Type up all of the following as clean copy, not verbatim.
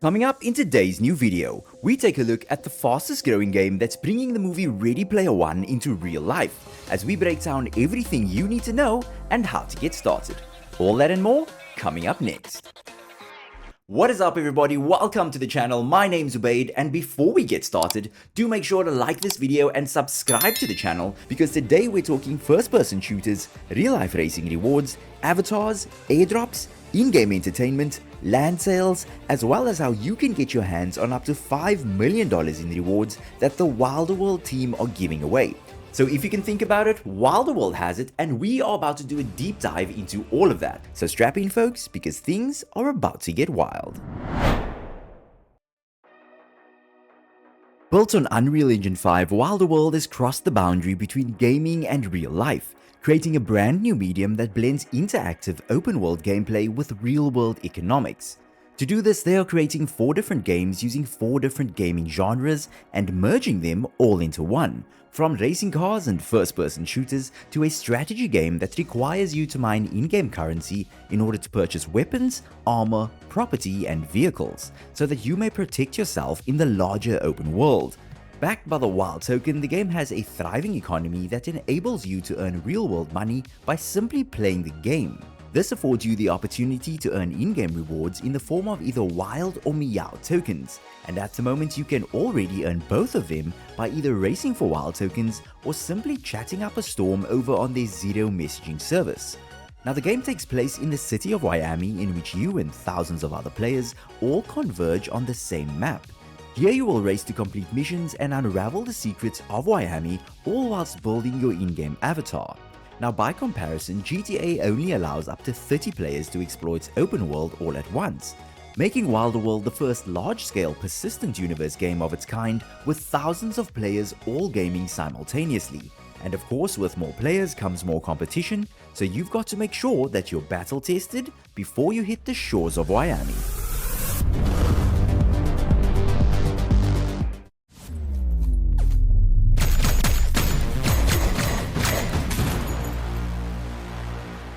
Coming up in today's new video, we take a look at the fastest growing game that's bringing the movie Ready Player One into real life, as we break down everything you need to know and how to get started. All that and more, coming up next. What is up everybody, welcome to the channel, my name's Ubaid, and before we get started, do make sure to like this video and subscribe to the channel, because today we're talking first-person shooters, real-life racing rewards, avatars, airdrops, in-game entertainment, land sales, as well as how you can get your hands on up to $5 million in rewards that the Wilder World team are giving away. So if you can think about it, Wilder World has it, and we are about to do a deep dive into all of that. So strap in folks, because things are about to get wild. Built on Unreal Engine 5, Wilder World has crossed the boundary between gaming and real life, creating a brand new medium that blends interactive open-world gameplay with real-world economics. To do this, they are creating 4 different games using 4 different gaming genres and merging them all into one, from racing cars and first-person shooters to a strategy game that requires you to mine in-game currency in order to purchase weapons, armor, property, and vehicles, so that you may protect yourself in the larger open world. Backed by the Wild token, the game has a thriving economy that enables you to earn real-world money by simply playing the game. This affords you the opportunity to earn in-game rewards in the form of either Wild or Meow tokens, and at the moment you can already earn both of them by either racing for Wild tokens or simply chatting up a storm over on their Zero messaging service. Now the game takes place in the city of Wiami, in which you and thousands of other players all converge on the same map. Here you will race to complete missions and unravel the secrets of Wiami, all whilst building your in-game avatar. Now by comparison, GTA only allows up to 30 players to explore its open world all at once, making Wilder World the first large-scale persistent universe game of its kind, with thousands of players all gaming simultaneously. And of course, with more players comes more competition, so you've got to make sure that you're battle tested before you hit the shores of Wiami.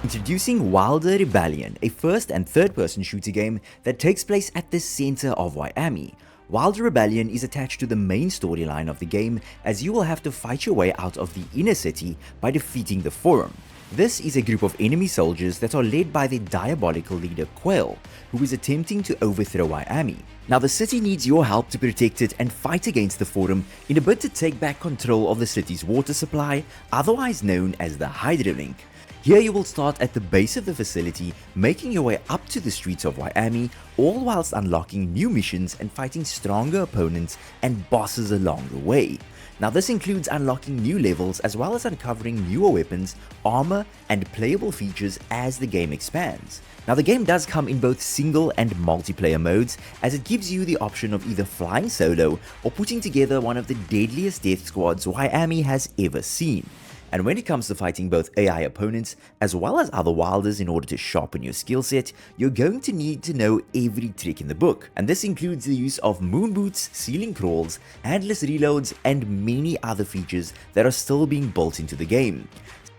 Introducing Wilder Rebellion, a first and third person shooter game that takes place at the center of Wiami. Wilder Rebellion is attached to the main storyline of the game, as you will have to fight your way out of the inner city by defeating the Forum. This is a group of enemy soldiers that are led by their diabolical leader Quail, who is attempting to overthrow Wiami. Now the city needs your help to protect it and fight against the Forum in a bid to take back control of the city's water supply, otherwise known as the Hydrolink. Here you will start at the base of the facility, making your way up to the streets of Wiami, all whilst unlocking new missions and fighting stronger opponents and bosses along the way. Now this includes unlocking new levels as well as uncovering newer weapons, armor, and playable features as the game expands. Now the game does come in both single and multiplayer modes, as it gives you the option of either flying solo or putting together one of the deadliest death squads Wiami has ever seen. And when it comes to fighting both AI opponents as well as other wilders in order to sharpen your skill set, you're going to need to know every trick in the book. And this includes the use of moon boots, ceiling crawls, handless reloads, and many other features that are still being built into the game.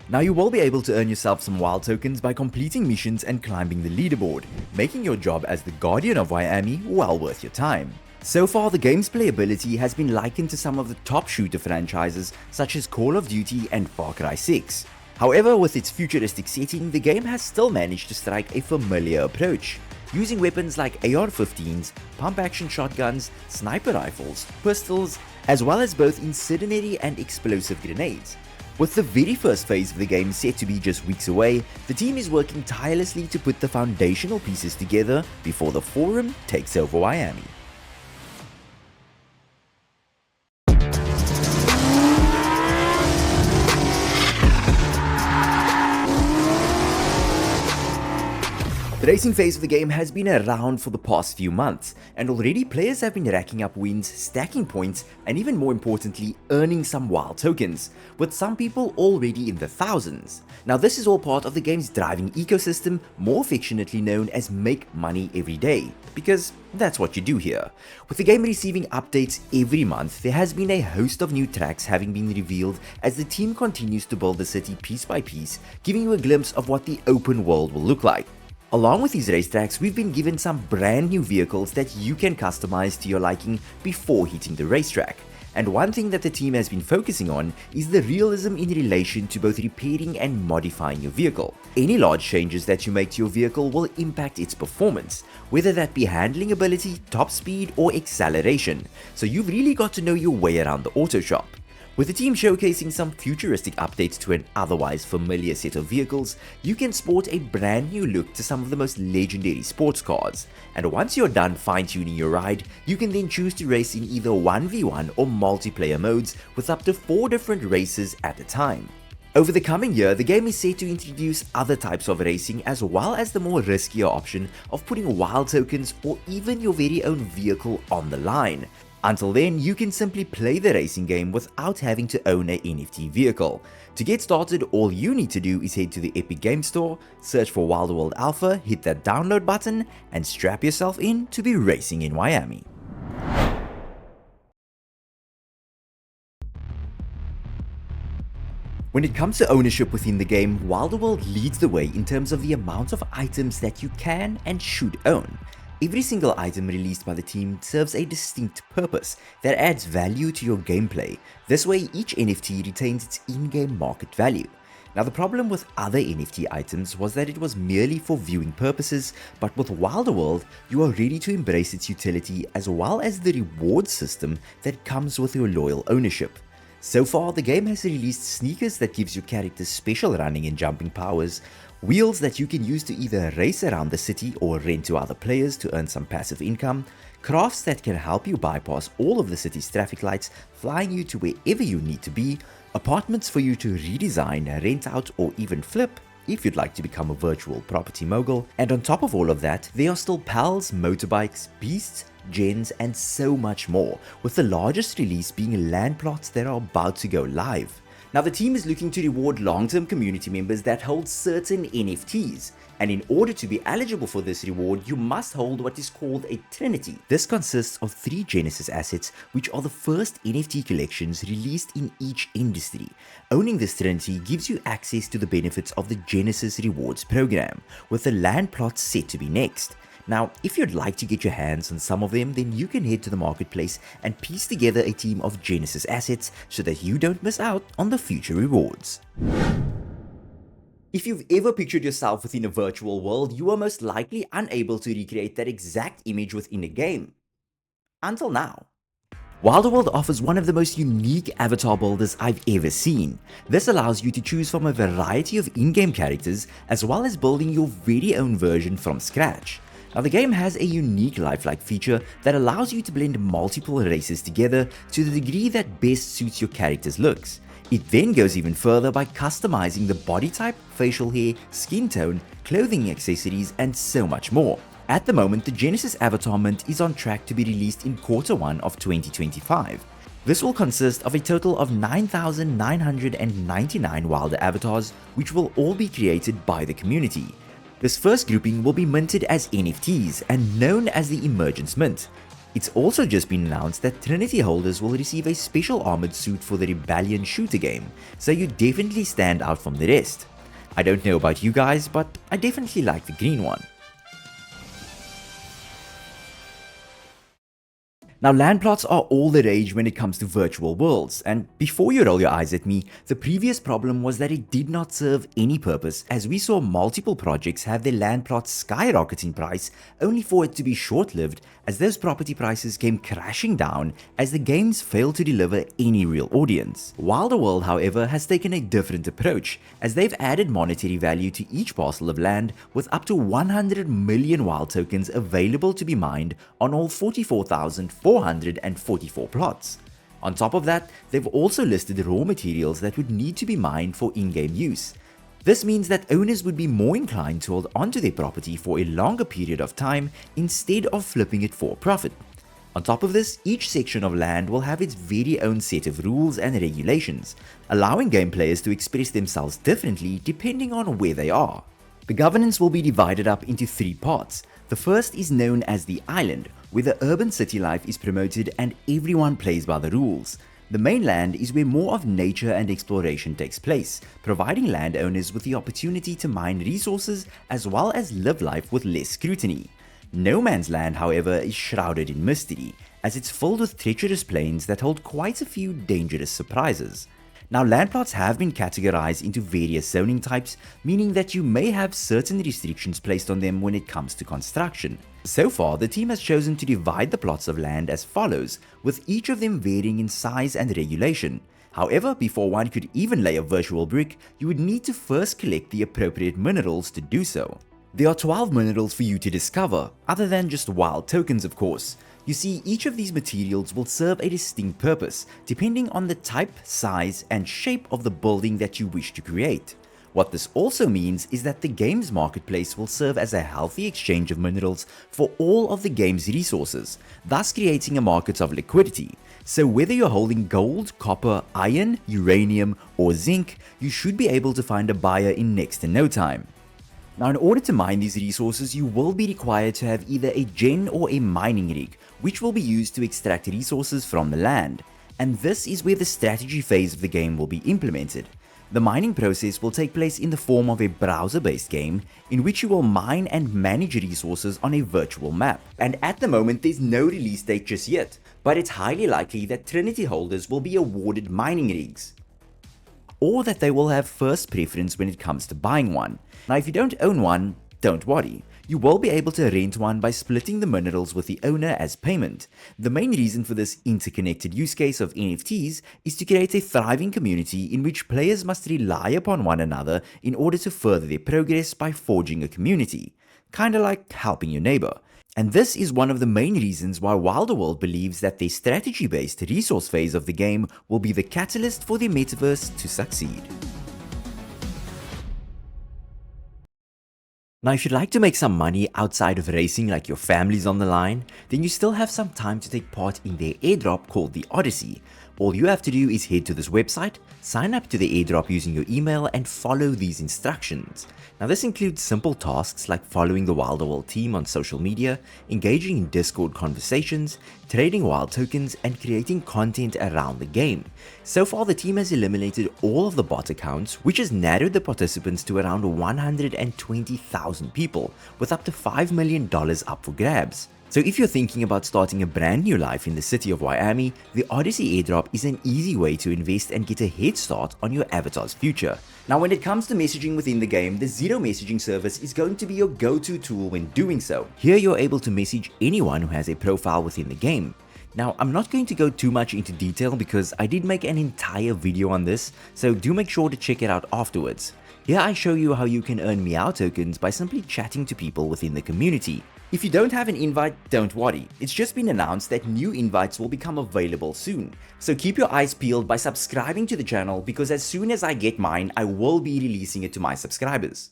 Now you will be able to earn yourself some Wild tokens by completing missions and climbing the leaderboard, making your job as the Guardian of Wiami well worth your time. So far, the game's playability has been likened to some of the top shooter franchises such as Call of Duty and Far Cry 6. However, with its futuristic setting, the game has still managed to strike a familiar approach, using weapons like AR-15s, pump-action shotguns, sniper rifles, pistols, as well as both incendiary and explosive grenades. With the very first phase of the game set to be just weeks away, the team is working tirelessly to put the foundational pieces together before the Forum takes over Wiami. The racing phase of the game has been around for the past few months, and already players have been racking up wins, stacking points, and even more importantly, earning some Wild tokens, with some people already in the thousands. Now this is all part of the game's driving ecosystem, more affectionately known as Make Money Every Day, because that's what you do here. With the game receiving updates every month, there has been a host of new tracks having been revealed as the team continues to build the city piece by piece, giving you a glimpse of what the open world will look like. Along with these racetracks, we've been given some brand new vehicles that you can customize to your liking before hitting the racetrack. And one thing that the team has been focusing on is the realism in relation to both repairing and modifying your vehicle. Any large changes that you make to your vehicle will impact its performance, whether that be handling ability, top speed, or acceleration. So you've really got to know your way around the auto shop. With the team showcasing some futuristic updates to an otherwise familiar set of vehicles, you can sport a brand new look to some of the most legendary sports cars. And once you're done fine-tuning your ride, you can then choose to race in either 1v1 or multiplayer modes with up to 4 different races at a time. Over the coming year, the game is set to introduce other types of racing as well as the more riskier option of putting wild tokens or even your very own vehicle on the line. Until then, you can simply play the racing game without having to own an NFT vehicle. To get started, all you need to do is head to the Epic Game Store, search for Wild World Alpha, hit that download button, and strap yourself in to be racing in Wiami. When it comes to ownership within the game, Wild World leads the way in terms of the amount of items that you can and should own. Every single item released by the team serves a distinct purpose that adds value to your gameplay. This way, each NFT retains its in-game market value. Now, the problem with other NFT items was that it was merely for viewing purposes, but with Wilder World, you are ready to embrace its utility as well as the reward system that comes with your loyal ownership. So far, the game has released sneakers that gives your character special running and jumping powers, wheels that you can use to either race around the city or rent to other players to earn some passive income, crafts that can help you bypass all of the city's traffic lights, flying you to wherever you need to be, apartments for you to redesign, rent out, or even flip if you'd like to become a virtual property mogul. And on top of all of that, there are still pals, motorbikes, beasts, gens, and so much more, with the largest release being land plots that are about to go live. Now, the team is looking to reward long-term community members that hold certain NFTs, and in order to be eligible for this reward, you must hold what is called a Trinity. This consists of 3 Genesis assets, which are the first NFT collections released in each industry. Owning this Trinity gives you access to the benefits of the Genesis Rewards program, with the land plots set to be next. Now, if you'd like to get your hands on some of them, then you can head to the marketplace and piece together a team of Genesis assets so that you don't miss out on the future rewards. If you've ever pictured yourself within a virtual world, you are most likely unable to recreate that exact image within a game. Until now. Wilder World offers one of the most unique avatar builders I've ever seen. This allows you to choose from a variety of in-game characters as well as building your very own version from scratch. Now, the game has a unique lifelike feature that allows you to blend multiple races together to the degree that best suits your character's looks. It then goes even further by customizing the body type, facial hair, skin tone, clothing accessories, and so much more. At the moment, the Genesis Avatar Mint is on track to be released in Q1 of 2025. This will consist of a total of 9,999 Wilder avatars, which will all be created by the community. This first grouping will be minted as NFTs and known as the Emergence Mint. It's also just been announced that Trinity holders will receive a special armored suit for the Rebellion shooter game, so you definitely stand out from the rest. I don't know about you guys, but I definitely like the green one. Now, land plots are all the rage when it comes to virtual worlds, and before you roll your eyes at me, the previous problem was that it did not serve any purpose, as we saw multiple projects have their land plots skyrocket in price only for it to be short-lived, as those property prices came crashing down as the games failed to deliver any real audience. Wilder World, however, has taken a different approach, as they've added monetary value to each parcel of land with up to 100 million wild tokens available to be mined on all 44,444 plots. On top of that, they've also listed raw materials that would need to be mined for in-game use. This means that owners would be more inclined to hold onto their property for a longer period of time instead of flipping it for profit. On top of this, each section of land will have its very own set of rules and regulations, allowing game players to express themselves differently depending on where they are. The governance will be divided up into 3 parts. The first is known as the island, where the urban city life is promoted and everyone plays by the rules. The mainland is where more of nature and exploration takes place, providing landowners with the opportunity to mine resources as well as live life with less scrutiny. No Man's Land, however, is shrouded in mystery, as it's filled with treacherous plains that hold quite a few dangerous surprises. Now, land plots have been categorized into various zoning types, meaning that you may have certain restrictions placed on them when it comes to construction. So far, the team has chosen to divide the plots of land as follows, with each of them varying in size and regulation. However, before one could even lay a virtual brick, you would need to first collect the appropriate minerals to do so. There are 12 minerals for you to discover, other than just wild tokens of course. You see, each of these materials will serve a distinct purpose, depending on the type, size, and shape of the building that you wish to create. What this also means is that the game's marketplace will serve as a healthy exchange of minerals for all of the game's resources, thus creating a market of liquidity. So whether you're holding gold, copper, iron, uranium, or zinc, you should be able to find a buyer in next to no time. Now, in order to mine these resources, you will be required to have either a gen or a mining rig, which will be used to extract resources from the land. And this is where the strategy phase of the game will be implemented. The mining process will take place in the form of a browser-based game, in which you will mine and manage resources on a virtual map. And at the moment, there's no release date just yet, but it's highly likely that Trinity holders will be awarded mining rigs, or that they will have first preference when it comes to buying one. Now, if you don't own one, don't worry. You will be able to rent one by splitting the minerals with the owner as payment. The main reason for this interconnected use case of NFTs is to create a thriving community in which players must rely upon one another in order to further their progress by forging a community. Kinda like helping your neighbor. And this is one of the main reasons why Wilderworld believes that their strategy-based resource phase of the game will be the catalyst for the metaverse to succeed. Now, if you'd like to make some money outside of racing, like your family's on the line, then you still have some time to take part in their airdrop called the Odyssey. All you have to do is head to this website, sign up to the airdrop using your email, and follow these instructions. Now, this includes simple tasks like following the Wilderworld team on social media, engaging in Discord conversations, trading wild tokens, and creating content around the game. So far, the team has eliminated all of the bot accounts, which has narrowed the participants to around 120,000 people, with up to $5 million up for grabs. So if you're thinking about starting a brand new life in the city of Wiami, the Odyssey airdrop is an easy way to invest and get a head start on your avatar's future. Now, when it comes to messaging within the game, the Zero messaging service is going to be your go-to tool when doing so. Here you're able to message anyone who has a profile within the game. Now, I'm not going to go too much into detail because I did make an entire video on this, so do make sure to check it out afterwards. Here I show you how you can earn Meow tokens by simply chatting to people within the community. If you don't have an invite, don't worry. It's just been announced that new invites will become available soon. So keep your eyes peeled by subscribing to the channel, because as soon as I get mine, I will be releasing it to my subscribers.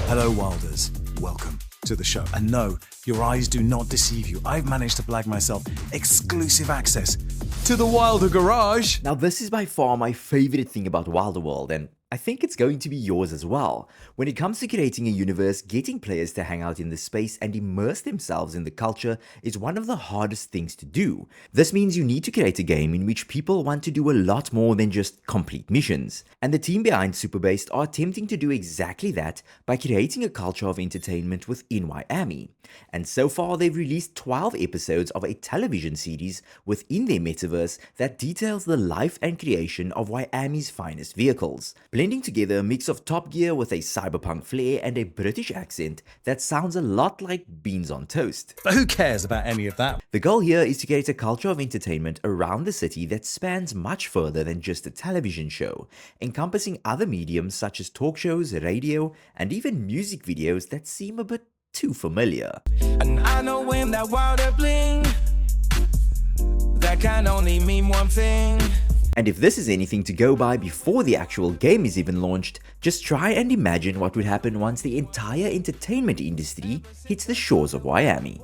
Hello Wilders, welcome to the show. And no, your eyes do not deceive you. I've managed to blag myself exclusive access to the Wilder Garage. Now, this is by far my favorite thing about Wilderworld, and I think it's going to be yours as well. When it comes to creating a universe, getting players to hang out in the space and immerse themselves in the culture is one of the hardest things to do. This means you need to create a game in which people want to do a lot more than just complete missions. And the team behind Superbased are attempting to do exactly that by creating a culture of entertainment within Wiami. And so far, they've released 12 episodes of a television series within their metaverse that details the life and creation of Wiami's finest vehicles, blending together a mix of Top Gear with a cyberpunk flair and a British accent that sounds a lot like beans on toast. But who cares about any of that? The goal here is to create a culture of entertainment around the city that spans much further than just a television show, encompassing other mediums such as talk shows, radio, and even music videos that seem a bit too familiar. And I know when that wilder bling, that can only mean one thing. And if this is anything to go by before the actual game is even launched, just try and imagine what would happen once the entire entertainment industry hits the shores of Wiami.